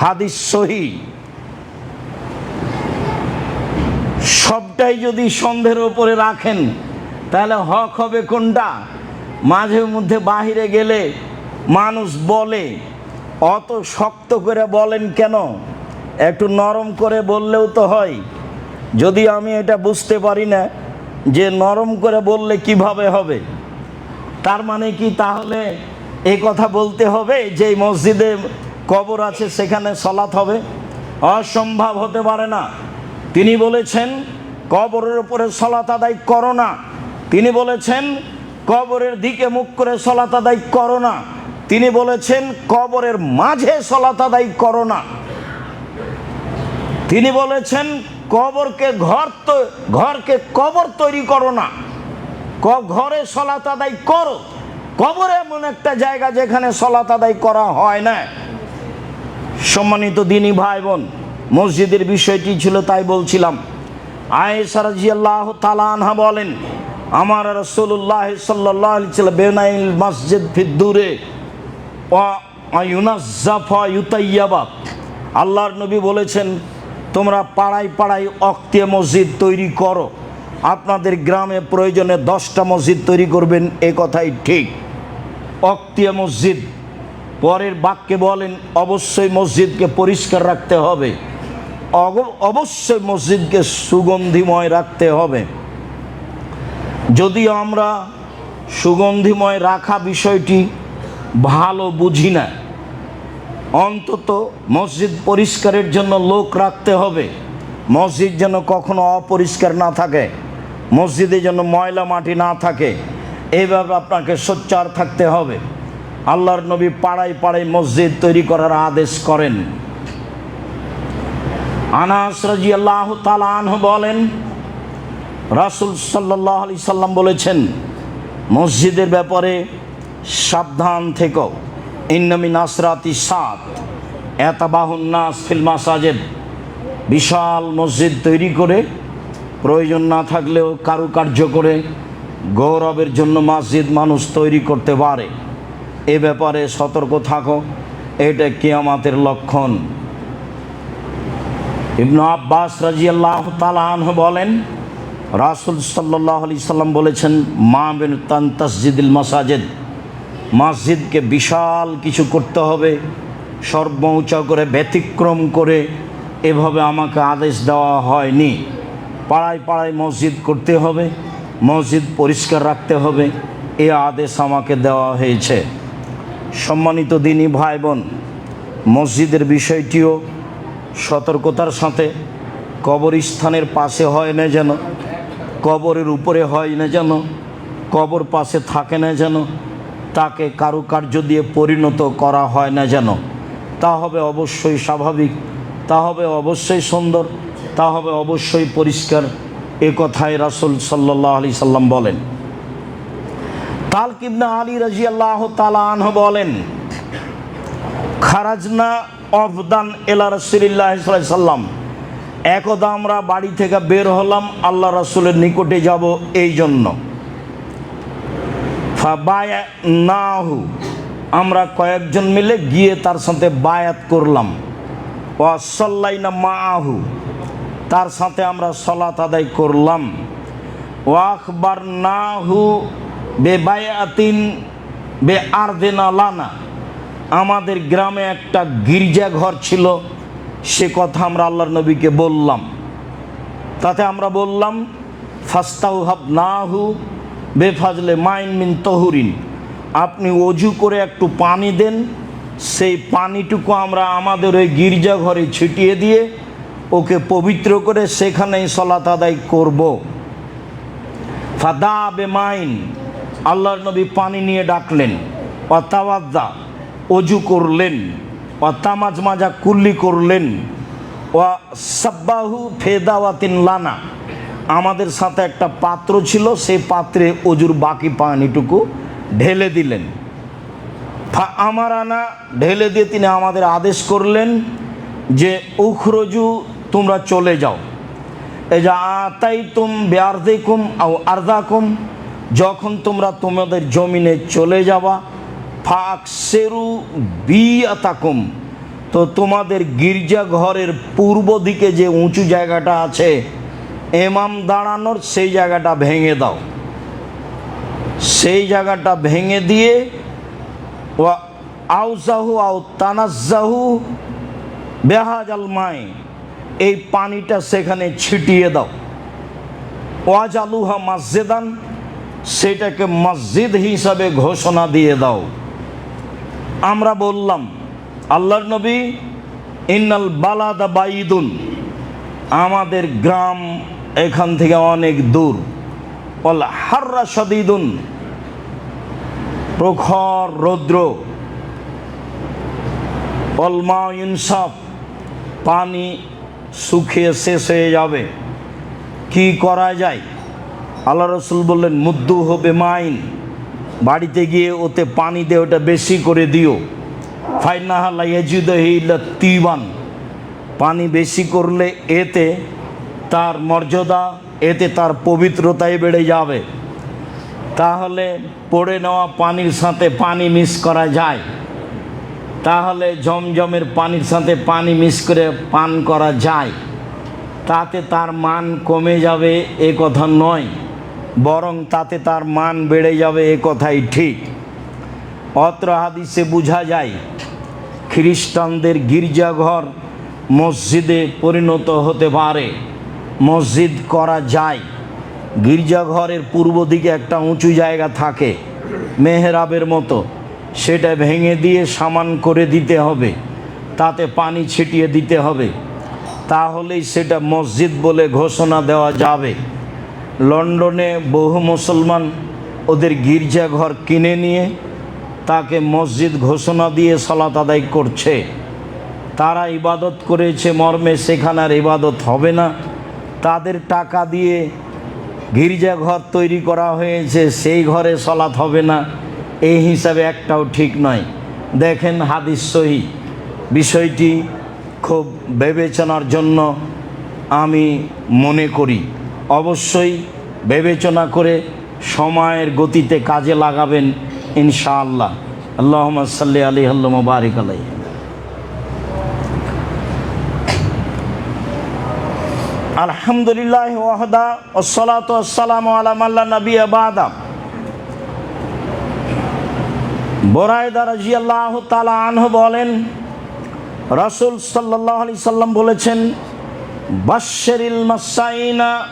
হাদিস সহিহ। সবটাই যদি সন্দেহের উপরে রাখেন তাহলে হক হবে কোনটা? মাঝে মধ্যে বাহিরে গেলে মানুষ বলে অত শক্ত করে বলেন কেন, একটু নরম করে বললেও তো হয়। যদি আমি এটা বুঝতে পারি না যে নরম করে বললে কিভাবে হবে, তার মানে কি তাহলে এই কথা বলতে হবে যে মসজিদে কবর আছে সেখানে সালাত হবে? অসম্ভব, হতে পারে না। তিনি বলেছেন কবরের উপরে সালাত আদায় করো না। তিনি বলেছেন কবরের দিকে মুখ করে সালাত আদায় করো না। তিনি বলেছেন কবরের মাঝে সালাত আদায় করো না। তিনি বলেছেন ঘরকে কবর তৈরি করো না, ঘরে সালাত আদায় করো। কবরে এমন একটা জায়গা যেখানে সালাত আদায় করা হয় না। সম্মানিত দিনী ভাই বোন, মসজিদের বিষয়টি ছিল তাই বলছিলাম। আয়েশা রাদিয়াল্লাহু তাআলা আনহা বলেন আমার রাসূলুল্লাহ সাল্লাল্লাহু আলাইহি ওয়াসাল্লাম বেনাইল মসজিদ ফিদ্দুরে ওয়া ইউনাজ্জাফা ইউতাইয়াবা, আল্লাহর নবী বলেছেন তোমরা পাড়ায় পাড়ায় অক্তিয়া মসজিদ তৈরি করো। আপনাদের গ্রামে প্রয়োজনে 10টা মসজিদ তৈরি করবেন, এ কথাই ঠিক। অক্তিয়া মসজিদ। পরের বাক্যে বলেন অবশ্যই মসজিদকে পরিষ্কার রাখতে হবে, অবশ্যই মসজিদকে সুগন্ধিময় রাখতে হবে। যদিও আমরা সুগন্ধিময় রাখা বিষয়টি ভালো বুঝি না, অন্তত মসজিদ পরিষ্কারের জন্য লোক রাখতে হবে। মসজিদ যেন কখনো অপরিষ্কার না থাকে, মসজিদে যেন ময়লা মাটি না থাকে, এইভাবে আপনাকে সোচ্চার থাকতে হবে। আল্লাহর নবী পাড়ায় পাড়ায় মসজিদ তৈরি করার আদেশ করেন। আনাস রাদিয়াল্লাহু তাআলা আনহু বলেন, রাসূল সাল্লাল্লাহু আলাইহি সাল্লাম বলেছেন, মসজিদের ব্যাপারে সাবধান থেকো। ইন্না মিন আসরাতি সাত ইয়াতাবাহুন নাস ফিল মাসাজিদ। বিশাল মসজিদ তৈরি করে প্রয়োজন না থাকলেও কারুকার্য করে গৌরবের জন্য মসজিদ মানুষ তৈরি করতে পারে। এ ব্যাপারে সতর্ক থাকো, এটা কিয়ামতের লক্ষণ। ইবনে আব্বাস রাদিয়াল্লাহু তাআলা আনহু বলেন, রাসূল সাল্লাল্লাহু আলাইহি সাল্লাম বলেছেন, মা বিন তাসজিদিল মাসাজিদ, মসজিদকে বিশাল কিছু করতে হবে, সর্বোচ্চ করে ব্যতিক্রম করে এভাবে আমাকে আদেশ দেওয়া হয়নি। পাড়ায় পাড়ায় মসজিদ করতে হবে, মসজিদ পরিষ্কার রাখতে হবে, এ আদেশ আমাকে দেওয়া হয়েছে। সম্মানিত দিনী ভাই বোন, মসজিদের বিষয়টিও সতর্কতার সাথে কবরস্থানের পাশে হয় না যেন, কবরের উপরে হয় না যেন, কবর পাশে থাকে না যেন, তাকে কারুকার্য দিয়ে পরিণত করা হয় না যেন। তা হবে অবশ্যই স্বাভাবিক, তা হবে অবশ্যই সুন্দর, তা হবে অবশ্যই পরিষ্কার। এ কথাই রাসূল সাল্লাল্লাহু আলাইহি সাল্লাম বলেন। তালক ইবনে আলী রাদিয়াল্লাহু তাআলা আনহু বলেন, খারাজনা অফদান ইলা রাসূলিল্লাহ সাল্লাল্লাহু আলাইহি সাল্লাম, একদা আমরা বাড়ি থেকে বের হলাম আল্লাহ রাসূলের নিকটে যাব এই জন্য। ফাবায়ানাহু, আমরা কয়েকজন মিলে গিয়ে তার সাথে বায়াত করলাম। ওয়া সাল্লাইনা মাআহু, তার সাথে আমরা সালাত আদায় করলাম। ওয়া আখবারনাহু বেবায়াতিন বেআরদিনা লানা, আমাদের গ্রামে একটা গির্জাঘর ছিল, সে কথা আমরা আল্লাহর নবীকে বললাম। তাতে আমরা বললাম, ফাস্তাউহাবনাহু বেফাজলে মাইন মিন তহুরিন, আপনি অজু করে একটু পানি দেন, সেই পানিটুকু আমরা আমাদের ওই গির্জাঘরে ছিটিয়ে দিয়ে ওকে পবিত্র করে সেখানেই সালাত আদায় করব। ফাদা বেমাইন, আল্লাহর নবী পানি নিয়ে ডাকলেন। অতাওয়াদ্দা, অজু করলেন। অতামাজমাজা কুল্লি করলেন। ওয়া সাব্বাহু ফেদাওয়াতিন লানা, আমাদের সাথে একটা পাত্র ছিল, সেই পাত্রে অজুর বাকি পানিটুকু ঢেলে দিলেন। আমারানা, ঢেলে দিয়ে তিনি আমাদের আদেশ করলেন যে উখরজু, তোমরা চলে যাও। এই যে আতাইতুম বিআরদিকুম আও আরদাকুম, যখন তোমরা তোমাদের জমিনে চলে যাবা, ফাকসেরু বিআতাকুম, তো তোমাদের গির্জাঘরের পূর্ব দিকে যে উঁচু জায়গাটা আছে ইমাম দাঁড়ানোর, সেই জায়গাটা ভেঙে দাও। সেই জায়গাটা ভেঙে দিয়ে ওয়া আউজাহু আও তানাজ্জাহু বেহাজাল মাই, এই পানিটা সেখানে ছিটিয়ে দাও। ওয়াজালুহা মসজিদান, সেটাকে মসজিদ হিসাবে ঘোষণা দিয়ে দাও। আমরা বললাম, আল্লাহর নবী, ইন্নাল বালাদা বাইদুন, আমাদের গ্রাম এখান থেকে অনেক দূর। ওয়াল হাররা শাদীদুন, প্রখর রৌদ্র। ওয়াল মা ইনসাফ, পানি শুকিয়ে শেষ হয়ে যাবে, কি করা যায়? আল্লাহ রাসূল বললেন, মুদ্দু হবে মাইন, বাড়িতে গিয়ে ওতে পানি দিয়ে ওটা বেশি করে দিও। ফাইনাহা লা ইয়াজিদুহু ইল্লা তিবান, পানি বেশি করলে এতে তার মর্যাদা, এতে তার পবিত্রতাই বেড়ে যাবে। তাহলে পড়ে নেওয়া পানির সাথে পানি মিক্স করা যায়, তাহলে জমজমের পানির সাথে পানি মিক্স করে পান করা যায়, তাতে তার মান কমে যাবে এ কথা নয়, বরং তাতে তার মান বেড়ে যাবে এ কথাই ঠিক। অত্র হাদিসে বোঝা যায় খ্রিস্টানদের গির্জাঘর মসজিদে পরিণত হতে পারে, মসজিদ করা যায়। গির্জাঘরের পূর্ব দিকে একটা উঁচু জায়গা থাকে মেহরাবের মতো, সেটা ভেঙে দিয়ে সমান করে দিতে হবে, তাতে পানি ছিটিয়ে দিতে হবে, তাহলেই সেটা মসজিদ বলে ঘোষণা দেওয়া যাবে। লন্ডনে বহু মুসলমান ওদের গির্জাঘর কিনে নিয়ে তাকে মসজিদ ঘোষণা দিয়ে সালাত আদায় করছে। তারা ইবাদত করেছে মর্মে সেখানে আর ইবাদত হবে না, তাদের টাকা দিয়ে গির্জাঘর তৈরি করা হয়েছে সেই ঘরে সালাত হবে না, এই হিসাবে একটাও ঠিক নয়। দেখেন হাদিস সহি, বিষয়টি খুব বিবেচনার জন্য আমি মনে করি। অবশ্যই বিবেচনা করে সময়ের গতিতে কাজে লাগাবেন ইনশাআল্লাহ। আল্লাহুম্মা সাল্লি আলাইহি ওয়া বারিক আলাইহি। আলহামদুলিল্লাহ ওয়াহদা ওয়াসসালাতু ওয়াসসালামু আলা মান লা নাবিয়্যা বা'দা। বুরায়দা রাদিয়াল্লাহু তাআলা আনহু বলেন, রাসূল সাল্লাল্লাহু আলাইহি সাল্লাম বলেছেন, বাশশিরিল মাসাইনা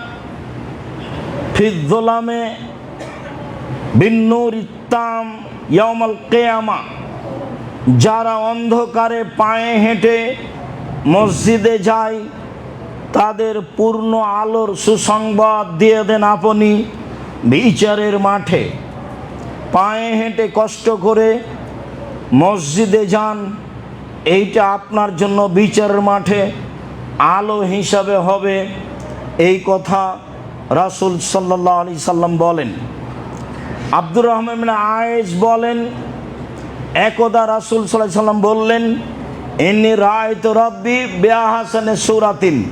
ফিয-যুলামে বিন-নূরিত তাম ইয়াউমাল কিয়ামা। যারা অন্ধকারে পায়ে হেঁটে মসজিদে যায় তাদের পূর্ণ আলোর সুসংবাদ দিয়ে দেন আপনি বিচারের মাঠে। পায়ে হেঁটে কষ্ট করে মসজিদে যান, এইটা আপনার জন্য বিচারের মাঠে আলো হিসাবে হবে, এই কথা রাসূল সাল্লাল্লাহু আলাইহি সাল্লাম বলেন। আব্দুর রহমান ইবনে আয়েশ বলেন, একদা রাসূল সাল্লাল্লাহু আলাইহি সাল্লাম বললেন, ইন্নী রাআইতু রাব্বি বিআহসানি সূরাতিন।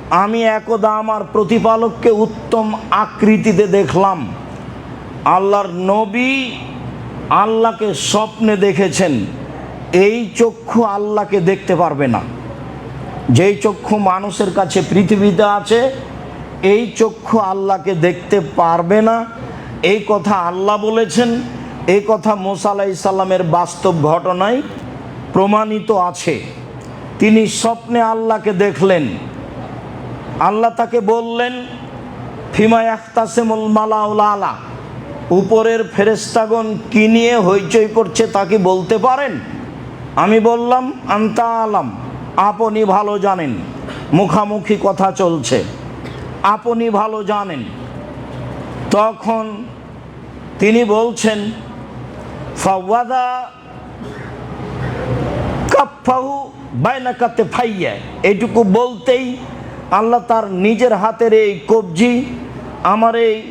আমি একদা আমার প্রতিপালককে উত্তম আকৃতিতে দেখলাম। আল্লাহর নবী আল্লাহকে স্বপ্নে দেখেছেন। এই চক্ষু আল্লাহকে দেখতে পারবে না। যেই চক্ষু মানুষের কাছে পৃথিবীতে আছে, এই চক্ষু আল্লাহকে দেখতে পারবে না, এই কথা আল্লাহ বলেছেন। এই কথা মুসা আলাইহিস সালামের বাস্তব ঘটনায় প্রমাণিত আছে। তিনি স্বপ্নে আল্লাহকে দেখলেন। আল্লাহ তাকে বললেন, ফিমা ইয়াখতাসিমুল মালাউল আলা। উপরের ফেরেশতাগণ কি নিয়ে হইচই করছে তা কি বলতে পারেন? আমি বললাম, আনতা আলাম, আপনি ভালো জানেন। মুখামুখি কথা চলছে, আপনি ভালো জানেন। তখন তিনি বলছেন, ফাওয়াদা কাফাহু বাইনা কাতিফাইয়া। এইটুকু বলতেই আল্লাহ তার নিজের হাতের এই কবজি আমার এই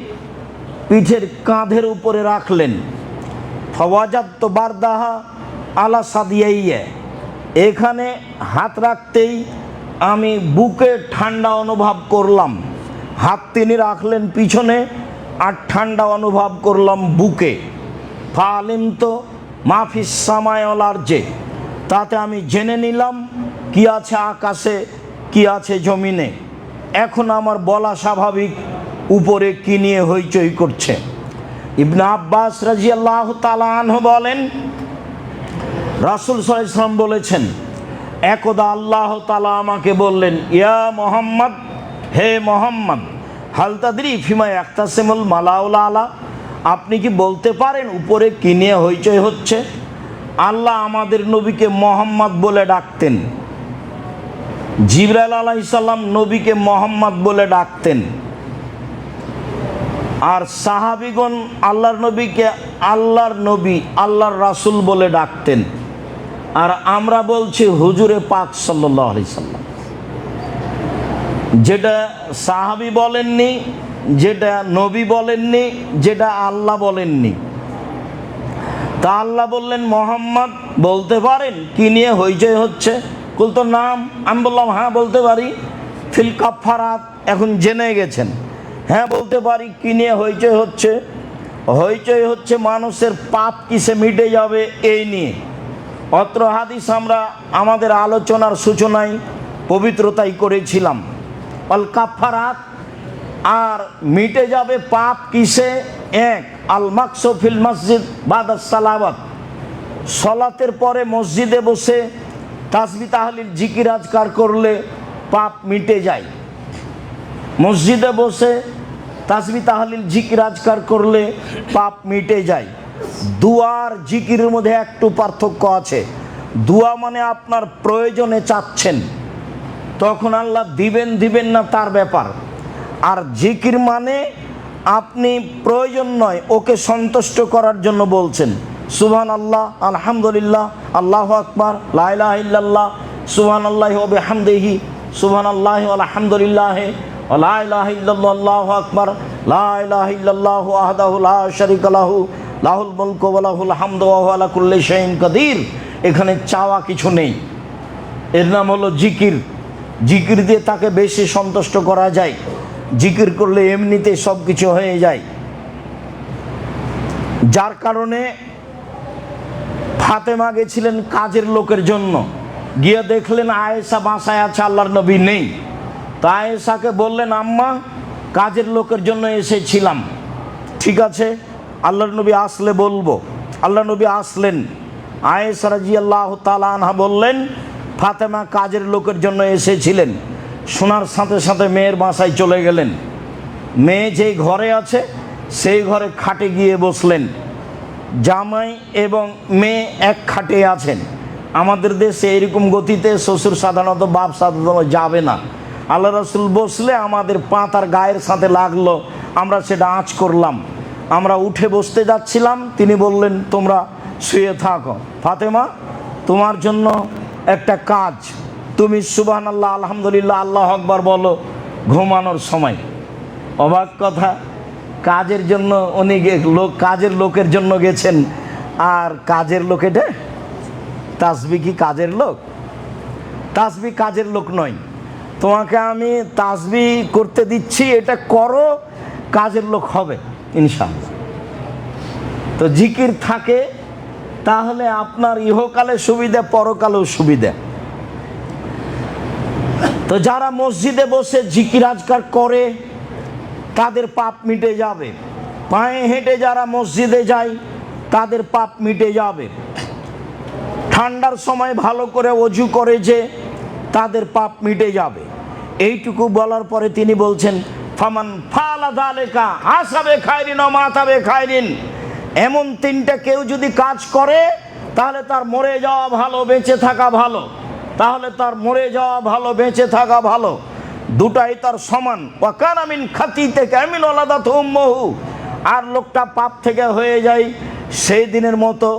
পিঠের কাঁধের উপরে রাখলেন। ফাওয়াজাত বারদাহা আলা সাদিয়াইয়া। এখানে হাত রাখতেই আমি বুকে ঠান্ডা অনুভব করলাম। হাত তিনি রাখলেন পিছনে আর ঠান্ডা অনুভব করলাম বুকে। ফালিম তো মাফিস সামায় ওয়াল আরজে। তাতে আমি জেনে নিলাম কি আছে আকাশে, কি আছে জমিনে। এখন আমার বলা স্বাভাবিক, উপরে কি নিয়ে হইচই করছে। ইবনে আব্বাস রাদিয়াল্লাহু তাআলা আনহু বলেন, রাসূল সাল্লাল্লাহু আলাইহি ওয়াসাল্লাম বলেছেন, একদা আল্লাহ তাআলা আমাকে বললেন, ইয়া মুহাম্মদ, হে মুহাম্মদ, হাল তাদরি ফিমা ইয়াখতাসিমুল মালাউল আলা। আপনি কি বলতে পারেন উপরে কি নিয়ে হইচই হচ্ছে? আল্লাহ আমাদের নবীকে মুহাম্মদ বলে ডাকতেন। জিবরাইল আলাইহিস সালাম নবীকে মুহাম্মদ বলে ডাকতেন। আর সাহাবীগণ আল্লাহর নবীকে আল্লাহর নবী, আল্লাহর রাসূল বলে ডাকতেন। আর আমরা বলছি হুজুরে পাক সাল্লাল্লাহু আলাইহি সাল্লাম। যেটা সাহাবী বলেননি, যেটা নবী বলেননি, যেটা আল্লাহ বলেননি। তা আল্লাহ বললেন, মুহাম্মদ বলতে পারেন কি নিয়ে হইচই হচ্ছে? বলতো নাম। আমি বললাম, হ্যাঁ বলতে পারি। ফিল কাফারাত, এখন জেনে গেছেন। হ্যাঁ বলতে পারি। কি নিয়ে হইচই হচ্ছে? হইচই হচ্ছে মানুষের পাপ কিসে মিটে যাবে এই নিয়ে। অত্র হাদিস আমরা আমাদের আলোচনার সূচনায় পবিত্রতাই করেছিলাম। আল কাফারাত, আর মিটে যাবে পাপ কিসে? এক, আল মাকসু ফিল মসজিদ বাদাস সালাওয়াত। সালাতের পরে মসজিদে বসে তাসবিহ তাহলিল জিকির আজকার করলে পাপ মিটে যায়। মসজিদে বসে তাসবিহ তাহলিল জিকির আজকার করলে পাপ মিটে যায়। দুয়ার জিকিরের মধ্যে একটু পার্থক্য আছে। দুয়া মানে আপনার প্রয়োজনে চাচ্ছেন, তখন আল্লাহ দিবেন দিবেন না তার ব্যাপার। আর জিকির মানে আপনি প্রয়োজন নয়, ওকে সন্তুষ্ট করার জন্য বলছেন। সুবহানাল্লাহ, আলহামদুলিল্লাহ, আল্লাহু আকবার, লা ইলাহা ইল্লাল্লাহ, সুবহানাল্লাহি ওয়া বিহামদিহি সুবহানাল্লাহি ওয়া আলহামদুলিল্লাহি ওয়া লা ইলাহা ইল্লাল্লাহু আল্লাহু আকবার লা ইলাহা ইল্লাল্লাহু ওয়াহদাহু লা শারীকা লাহু লাহুল মুলকু ওয়া লাহুল হামদু ওয়া হুয়া আলা কুল্লি শাইইন কাদির। এখানে চাওয়া কিছু নেই। এর নাম হলো জিকির। জিকির দিয়ে তাকে বেশি সন্তুষ্ট করা যায়। জিকির করলে এমনিতে সব কিছু হয়ে যায়। যার কারণে ফাতেমা গেছিলেন কাজের লোকের জন্য, গিয়ে দেখলেন আয়েশা বাসায় আছে, আল্লাহর নবী নেই। তা আয়েশাকে বললেন, আম্মা কাজের লোকের জন্য এসেছিলাম। ঠিক আছে, আল্লাহর নবী আসলে বলবো। আল্লাহ নবী আসলেন। আয়েশা রাদিয়াল্লাহু তাআলা আনহা বললেন, ফাতেমা কাজের লোকের জন্য এসেছিলেন। শোনার সাথে সাথে মেয়ের বাসায় চলে গেলেন। মেয়ে যেই ঘরে আছে সেই ঘরে খাটে গিয়ে বসলেন। জামাই এবং মেয়ে এক খাটে আছেন। আমাদের দেশে এরকম গতিতে শ্বশুর সাধারণত বাপ সাধারণত যাবে না। আল্লাহ রাসূল বসলে আমাদের পা তার গায়ের সাথে লাগলো, আমরা সেটা আঁচ করলাম। আমরা উঠে বসতে যাচ্ছিলাম, তিনি বললেন, তোমরা শুয়ে থাকো। ফাতেমা, তোমার জন্য একটা কাজ, তুমি সুবহানাল্লাহ আলহামদুলিল্লাহ আল্লাহু আকবার বলো ঘুমানোর সময়। অবাক কথা, কাজের জন্য উনি কাজের লোকের জন্য গেছেন, আর কাজের লোক এটা তাসবিহ কি কাজের লোক? তাসবিহ কাজের লোক নয়। তোমাকে আমি তাসবিহ করতে দিচ্ছি, এটা করো, কাজের লোক হবে ইনশাআল্লাহ। তো জিকির থাকে তাহলে আপনার ইহকালে সুবিধা, পরকালেও সুবিধা। তো যারা মসজিদে বসে জিকির আজকার করে তাদের পাপ মিটে যাবে। পায়ে হেঁটে যারা মসজিদে যায় তাদের পাপ মিটে যাবে। ঠান্ডার সময় ভালো করে অজু করে যে তাদের পাপ মিটে যাবে। এইটুকু বলার পরে তিনি বলছেন, ফামান ফালা যালিকা হাসাবে খায়রিন ওয়া মাতাবে খায়রিন। এমন তিনটা কেউ যদি কাজ করে তাহলে তার মরে যাওয়া ভালো, বেঁচে থাকা ভালো। তাহলে তার মরে যাওয়া ভালো, বেঁচে থাকা ভালো, দুটাই তার সমান। ওয়া কানা মিন খাতিতে কামিন ওয়ালাদাতু উম্মুহু। আর লোকটা পাপ থেকে হয়ে যায় সেই দিনের মতো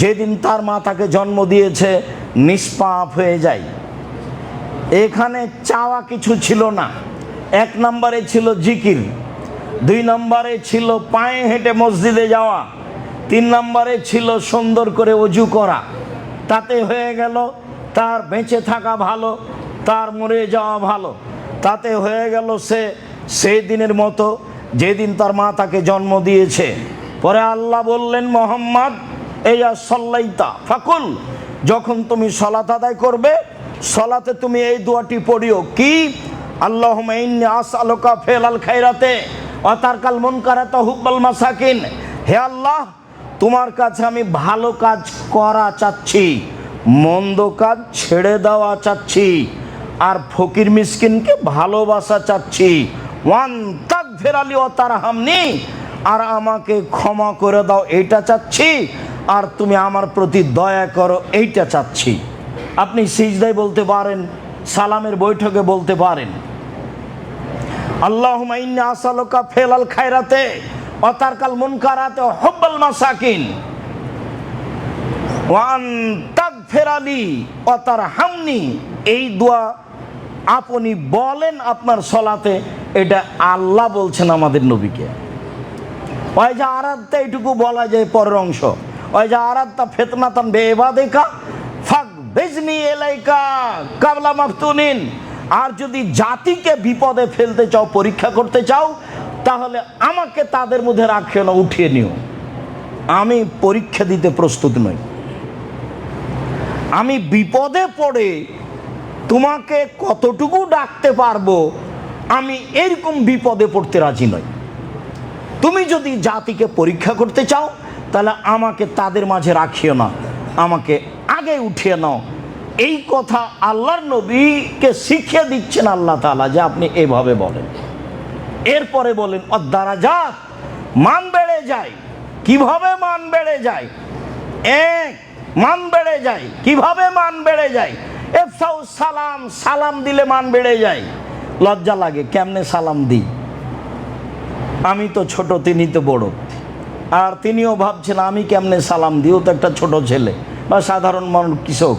যেদিন তার মা তাকে জন্ম দিয়েছে, নিষ্পাপ হয়ে যায়। এখানে চাওয়া কিছু ছিল না। এক নম্বরে ছিল জিকির, দুই নম্বরে ছিল পায়ে হেঁটে মসজিদে যাওয়া, তিন নম্বরে ছিল সুন্দর করে অজু করা। তাতে হয়ে গেল তার বেঁচে থাকা ভালো, তার মরে যাওয়া ভালো। তাতে হয়ে গেল সে সেই দিনের মতো যেদিন তার মা তাকে জন্ম দিয়েছে। পরে আল্লাহ বললেন, মোহাম্মদ ইয়া সাল্লাইতা ফাকুল, যখন তুমি সালাত আদায় করবে সালাতে তুমি এই দোয়াটি পড়িও। কি? আল্লাহুম্মা ইন্নী আসআলুকা ফিআল খায়রাতে ওয়া তারকাল মুনকারাতে হুব্বাল মাসাকিন। হে আল্লাহ, তোমার কাছে আমি ভালো কাজ করা চাচ্ছি, মন্দ কাজ ছেড়ে দেওয়া চাচ্ছি, আর ফকির মিসকিনকে ভালোবাসা চাচ্ছি। ওয়ান তাগফিরালি ওয়া তারহামনি, আর আমাকে ক্ষমা করে দাও এইটা চাচ্ছি, আর তুমি আমার প্রতি দয়া করো এইটা চাচ্ছি। আপনি সিজদায় বলতে পারেন, সালামের বৈঠকে বলতে পারেন, আল্লাহুম্মা ইন্নী আসআলুকা ফিআল খায়রাতে ওয়া তারকাল মুনকারাতে ওয়া হুব্বাল মাসাকিন ওয়া আন তাগফিরালি ওয়া তারহামনি। এই দোয়া আপনি বলেন আপনার সালাতে, এটা আল্লাহ বলছেন আমাদের নবীকে। ওই যে আরাদটা এইটুকু বলা যায় পরের অংশ, ওই যে আরাদটা ফিতনাতান বিইবাদিকা ফাকবিজনি ইলাইকা কাবলা মাফতুনিন। আর যদি জাতিকে বিপদে ফেলতে চাও, পরীক্ষা করতে চাও, তাহলে আমাকে তাদের মধ্যে রাখিও না, উঠিয়ে নিও। আমি পরীক্ষা দিতে প্রস্তুত নই। আমি বিপদে পড়ে তোমাকে কতটুকু ডাকতে পারবো, আমি এরকম বিপদে পড়তে রাজি নই। তুমি যদি জাতিকে পরীক্ষা করতে চাও তাহলে আমাকে তাদের মাঝে রাখিও না, আমাকে আগে উঠিয়ে নাও। এই কথা আল্লাহর নবীকে শিখিয়ে দিচ্ছেন আল্লাহ তাআলা যে আপনি এভাবে বলেন। এরপরে বলেন অদ্দারাজাত, মান বেড়ে যায়। কিভাবে মান বেড়ে যায়? এক, মান বেড়ে যায়। কিভাবে মান বেড়ে যায়? এফসাউ সালাম, সালাম দিলে মান বেড়ে যায়। লজ্জা লাগে, কেমনে সালাম দিই? আমি তো ছোট, তিনি তো বড়। আর তিনিও ভাবছেন আমি কেমনে সালাম দিই, ও তো একটা ছোট ছেলে বা সাধারণ মানুষ, কৃষক।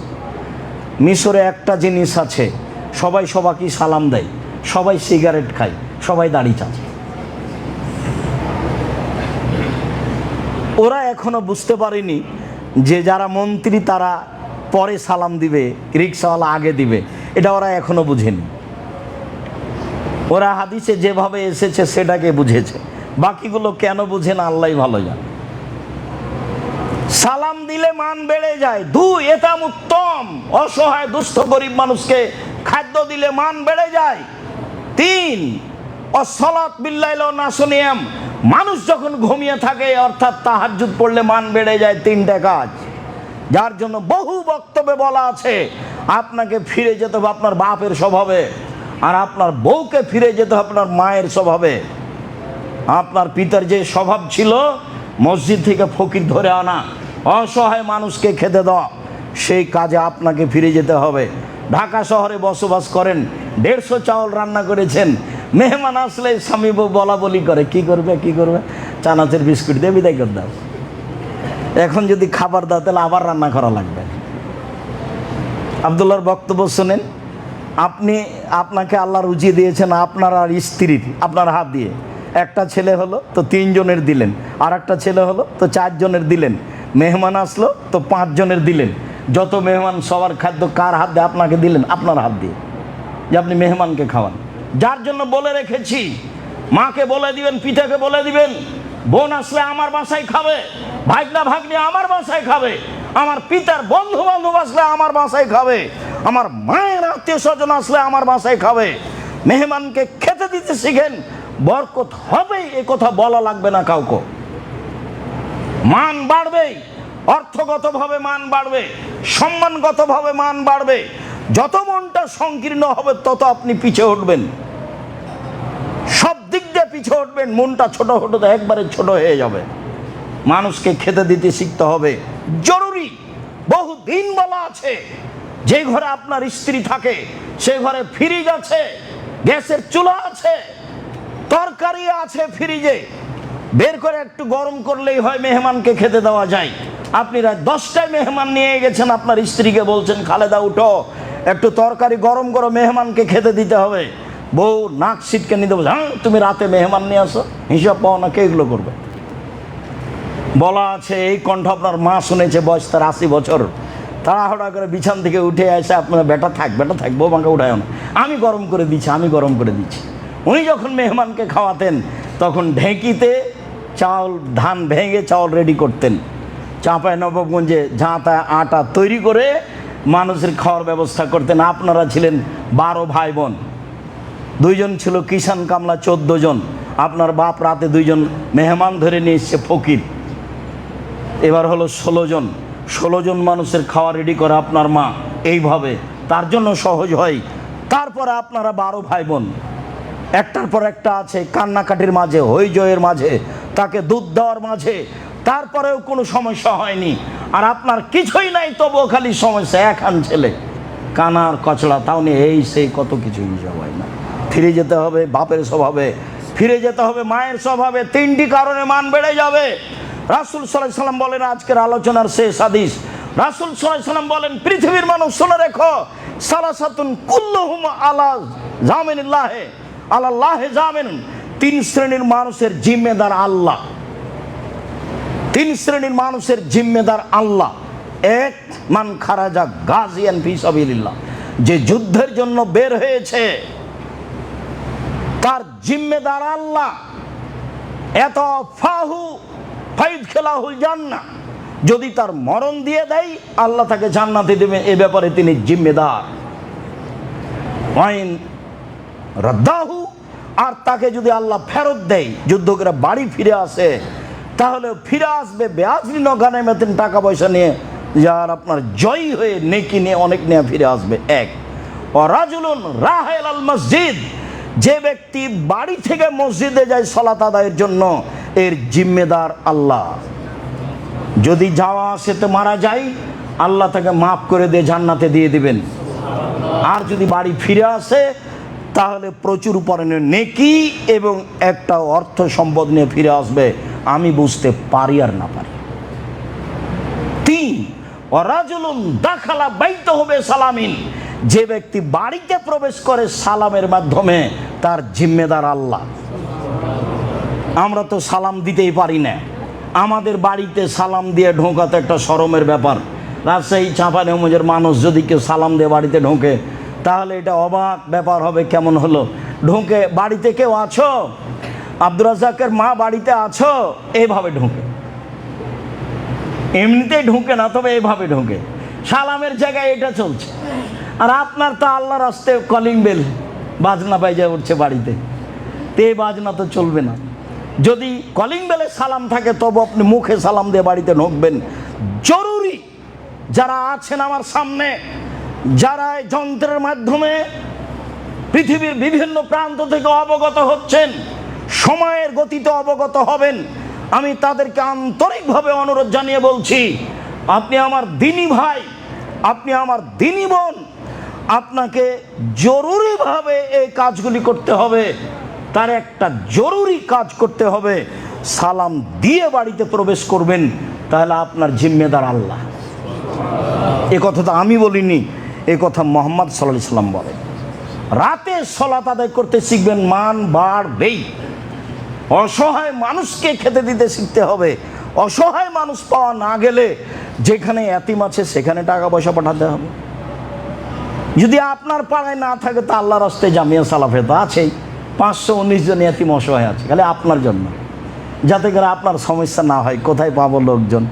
মিশরে একটা জিনিস আছে, সবাই সবাইকে সালাম দেয়, সবাই সিগারেট খায়, সবাই দাড়ি চাচ্ছে। ওরা এখনো বুঝতে পারেনি যে যারা মন্ত্রী তারা পরে সালাম দিবে, রিক্সাওয়ালা আগে দিবে, এটা ওরা এখনো বুঝেনি। ওরা হাদিসে যেভাবে এসেছে সেটাকে বুঝেছে, বাকিগুলো কেন বুঝে না আল্লাহই ভালো জানে। সালাম দিলে মান বেড়ে যায়। 2, এটা উত্তম, অসহায় দুস্থ গরিব মানুষকে খাদ্য দিলে মান বেড়ে যায়। 3, অসলাত বিল্লাইল নাসনিয়াম, মানুষ যখন ঘুমিয়ে থাকে অর্থাৎ তাহাজ্জুদ পড়লে মান বেড়ে যায়। 3টা কাজ, যার জন্য বহু বক্তব্যে বলা আছে আপনাকে ফিরে যেতে হবে আপনার বাপের স্বভাবে, আর আপনার বউকে ফিরে যেতে হবে আপনার মায়ের স্বভাবে। আপনার পিতার যে স্বভাব ছিল মসজিদ থেকে ফকির ধরে আনা, অসহায় মানুষকে খেতে দেওয়া, সেই কাজে আপনাকে ফিরে যেতে হবে। ঢাকা শহরে বসবাস করেন, 150 চাউল রান্না করেছেন, মেহমান আসলে স্বামী বউ বলা বলি করে, কি করবে চানাচের বিস্কুট দিয়ে বিদায় করে দাও। এখন যদি খাবার দাও তাহলে আবার রান্না করা লাগবে। আব্দুল্লাহর বক্তব্য শোনেন। আপনাকে আল্লাহ রুজি দিয়েছেন আপনার আর স্ত্রীর, আপনার হাত দিয়ে। একটা ছেলে হলো তো 3 জনের দিলেন, আর একটা ছেলে হলো তো 4 জনের দিলেন, মেহমান আসলো তো 5 জনের দিলেন। যত মেহমান সবার খাদ্য কার হাত দিয়ে? আপনাকে দিলেন, আপনার হাত দিয়ে, যে আপনি মেহমানকে খাওয়ান। যার জন্য বলে রেখেছি, মাকে বলে দিবেন, পিতাকে বলে দিবেন, বোন আসলে আমার বাসায় খাবে, ভাগনা ভাগ্নি আমার বাসায় খাবে, আমার পিতার বন্ধু বান্ধব আসলে আমার বাসায় খাবে, আমার মায়ের আত্মীয় স্বজন আসলে আমার বাসায় খাবে। মেহমানকে খেতে দিতে শিখেন, বরকত হবে, এ কথা বলা লাগবে না কাউকে। মান বাড়বে, অর্থগতভাবে মান বাড়বে, সম্মানগতভাবে মান বাড়বে। যত মনটা সংকীর্ণ হবে তত আপনি পিছিয়ে উঠবেন, সব দিক দিয়ে পিছিয়ে উঠবেন। মনটা ছোট হতে একবারে ছোট হয়ে যাবে। মানুষকে খেতে দিতে শিখতে হবে, জরুরি। বহুদিন বলা আছে, যে ঘরে আপনার স্ত্রী থাকে সে ঘরে ফ্রিজ আছে, গ্যাসের চুলা আছে, তরকারি আছে ফ্রিজে, বের করে একটু গরম করলেই হয়, মেহমানকে খেতে দেওয়া যায়। আপনি রাত 10টায় মেহমান নিয়ে গেছেন, আপনার স্ত্রীকে বলছেন খালেদা উঠো একটু তরকারি গরম করো, মেহমানকে খেতে দিতে হবে। বউ নাক সিটকে নিতে বলছে, হ্যাঁ তুমি রাতে মেহমান নিয়ে আসো, হিসাব পাও না, কে এগুলো করবে? বলা আছে, এই কণ্ঠ আপনার মা শুনেছে, বয়স তার 80 বছর, তাড়াহুড়া করে বিছান থেকে উঠে এসে আপনার বেটা থাক বৌমাকে উঠায় না, আমি গরম করে দিচ্ছি। উনি যখন মেহমানকে খাওয়াতেন তখন ঢেঁকিতে চাউল, ধান ভেঙে চাউল রেডি করতেন, চাঁপাই নবাবগঞ্জে ঝাঁটা আটা তৈরি করে মানুষের খাওয়ার ব্যবস্থা করতেন। আপনারা ছিলেন 12 ভাই বোন, 2 জন ছিল কিষান কামলা, 14 জন। আপনার বাপ রাতে 2 জন মেহমান ধরে নিয়ে এসছে ফকির, এবার হলো 16 জন মানুষের খাওয়া রেডি করে আপনার মা, এইভাবে তার জন্য সহজ হয়। তারপরে আপনারা 12 ভাই বোন, একটার পর একটা আছে, কান্নাকাটির মাঝে, হইজয়ের মাঝে, তাকে দুধ দেওয়ার মাঝে, তারপরেও কোনো সমস্যা হয়নি। আর আপনার কিছুই নাই, তবুও খালি সমস্যা, একান ছেলে, কানার কচড়া, তাও নিয়ে এই সেই কত কিছু হিসাব হয় না। ফিরে যেতে হবে বাপের স্বভাবে, ফিরে যেতে হবে মায়ের স্বভাবে। 3টি কারণে মান বেড়ে যাবে। রাসূল সাল্লাল্লাহু আলাইহি ওয়াসাল্লাম বলেন, আজকের আলোচনার শেষ হাদিস, রাসূল সাল্লাল্লাহু আলাইহি ওয়াসাল্লাম বলেন, পৃথিবীর মানুষ শুনে রেখো, সালাসাতুন কুল্লুহুম আলা জামিনিল্লাহি আলাল্লাহি জামিন। 3 শ্রেণীর মানুষের জিম্মেদার আল্লাহ। 3 শ্রেণীর মানুষের জিম্মেদার আল্লাহ। 1, মান খারাজা গাজিয়ান ফি সাবিলিল্লাহ, যে যুদ্ধের জন্য বের হয়েছে তার জিম্মেদার আল্লাহ। এত ফাহু ফাইদ খেলাহুল জান্নাহ, যদি তার মরণ দিয়ে দেয় আল্লাহ তাকে জান্নাতে দেবে, এ ব্যাপারে তিনি জিম্মেদার। ওয়াইন রাদ্দাহু, আর তাকে যদি আল্লাহ ফেরত দেয়, যুদ্ধ করে বাড়ি ফিরে আসে, তাহলে ফিরে আসবে বেআজলি নগানেমেতেন, টাকা পয়সা নিয়ে, যার আপনার জয়ী হয়ে নেকি নিয়ে অনেক নিয়ে ফিরে আসবে। 1, ও রাজুলুন রাহেল আল মসজিদ, যে ব্যক্তি বাড়ি থেকে মসজিদে যায় সালাত আদায়ের জন্য, এর জিম্মেদার আল্লাহ। যদি যাওয়া আসেতে মারা যায়, আল্লাহ তাকে মাফ করে দিয়ে জান্নাতে দিয়ে দিবেন। আর যদি বাড়ি ফিরে আসে তাহলে প্রচুর পরিমাণে নেকি এবং একটা অর্থ সম্পদ নিয়ে ফিরে আসবে, আমি বুঝতে পারি আর না পারি। 3, ওয়ারাজুলুন দাখালা বাইতাহু বিসালামিন, যে ব্যক্তি বাড়িতে প্রবেশ করে সালামের মাধ্যমে তার জিম্মেদার আল্লাহ। আমরা তো সালাম দিতেই পারি না, আমাদের বাড়িতে সালাম দিয়ে ঢোকা তো একটা শরমের ব্যাপার। রাজশাহী চাঁপাইনবাবগঞ্জের মানুষ যদি কেউ সালাম দিয়ে বাড়িতে ঢোকে তাহলে এটা অবাক ব্যাপার হবে, কেমন হলো ঢোকে, বাড়িতে কেউ আছো, আব্দুর রাজ্জাকের মা বাড়িতে আছো, এইভাবে ঢোকে। এমনিতেই ঢোকে না, তবে এইভাবে ঢোকে, সালামের জায়গায় এটা চলছে। আর আপনার তো আল্লাহ রাস্তে কলিং বেল বাজনা বাজে উঠছে বাড়িতে, তে বাজনা তো চলবে না। যদি কলিং বেলে সালাম থাকে তবু আপনি মুখে সালাম দিয়ে বাড়িতে ঢুকবেন। জরুরি যারা আছেন আমার সামনে, যারা এই যন্ত্রের মাধ্যমে পৃথিবীর বিভিন্ন প্রান্ত থেকে অবগত হচ্ছেন, সময়ের গতিতে অবগত হবেন, আমি তাদেরকে আন্তরিকভাবে অনুরোধ জানিয়ে বলছি, আপনি আমার দিনী ভাই, আপনি আমার দিনী বোন, আপনাকে জরুরিভাবে এই কাজগুলি করতে হবে। তার একটা জরুরি কাজ করতে হবে, সালাম দিয়ে বাড়িতে প্রবেশ করবেন, তাহলে আপনার জিম্মেদার আল্লাহ। এ কথা তো আমি বলিনি, এ কথা মুহাম্মদ সাল্লাল্লাহু আলাইহি ওয়াসাল্লাম বলেন। রাতে সালাত আদায় করতে শিখবেন, মান বাড়বেই। অসহায় মানুষকে খেতে দিতে শিখতে হবে। অসহায় মানুষ পাওয়া না গেলে যেখানে এতিম আছে সেখানে টাকা পয়সা পাঠাতে হবে। যদি আপনার পাড়ায় না থাকে তা আল্লাহ রাস্তায় জামিয়া সালাফে তো আছেই, 519 জন এতিম অসহায় আছে, খালি আপনার জন্য, যাতে করে আপনার সমস্যা না হয়। কোথায় পাবো লোকজন?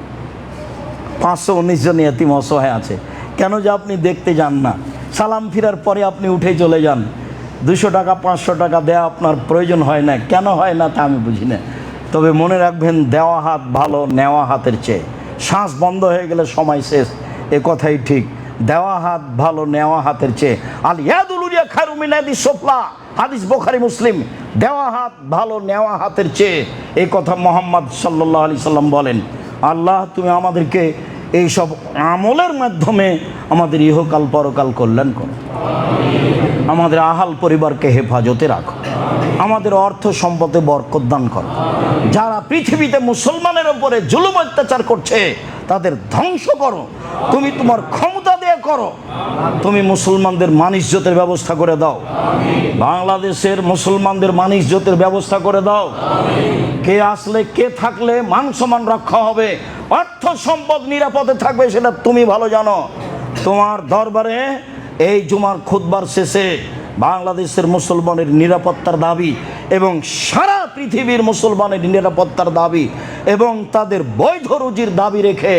519 জন এতিম অসহায় আছে, কেন যে আপনি দেখতে যান না? সালাম ফিরার পরে আপনি উঠে চলে যান, 200 টাকা 500 টাকা দেওয়া আপনার প্রয়োজন হয় না। কেন হয় না তা আমি বুঝি না। তবে মনে রাখবেন, দেওয়া হাত ভালো নেওয়া হাতের চেয়ে। শ্বাস বন্ধ হয়ে গেলে সময় শেষ, এ কথাই ঠিক। দেওয়া হাত ভালো নেওয়া হাতের চেয়ে। আল ইয়াদুল উলিয়া খায়রুম মিন ইয়াদিস সুফলা, হাদিস বুখারী মুসলিম। দেওয়া হাত ভালো নেওয়া হাতের চেয়ে, এই কথা মুহাম্মদ সাল্লাল্লাহু আলাইহি সাল্লাম বলেন। আল্লাহ তুমি আমাদেরকে এইসব আমলের মাধ্যমে আমাদের ইহকাল পরকাল কল্যাণ করো, আমাদের আহাল পরিবারকে হেফাজতে রাখো, আমাদের অর্থ সম্পদে বরকত দান করো। যারা পৃথিবীতে মুসলমানের উপরে জুলুম অত্যাচার করছে তাদের ধ্বংস করো, তুমি তোমার ক্ষমতা দিয়ে করো। তুমি মুসলমানদের মান-ইজ্জতের ব্যবস্থা করে দাও, বাংলাদেশের মুসলমানদের মান-ইজ্জতের ব্যবস্থা করে দাও। কে আসলে কে থাকলে মান সম্মান রক্ষা হবে, অর্থ সম্পদ নিরাপদে থাকবে, সেটা তুমি ভালো জানো। তোমার দরবারে এই জুমার খুতবার শেষে বাংলাদেশের মুসলমানের নিরাপত্তার দাবি এবং সারা পৃথিবীর মুসলমানের নিরাপত্তার দাবি এবং তাদের বৈধ রুজির দাবি রেখে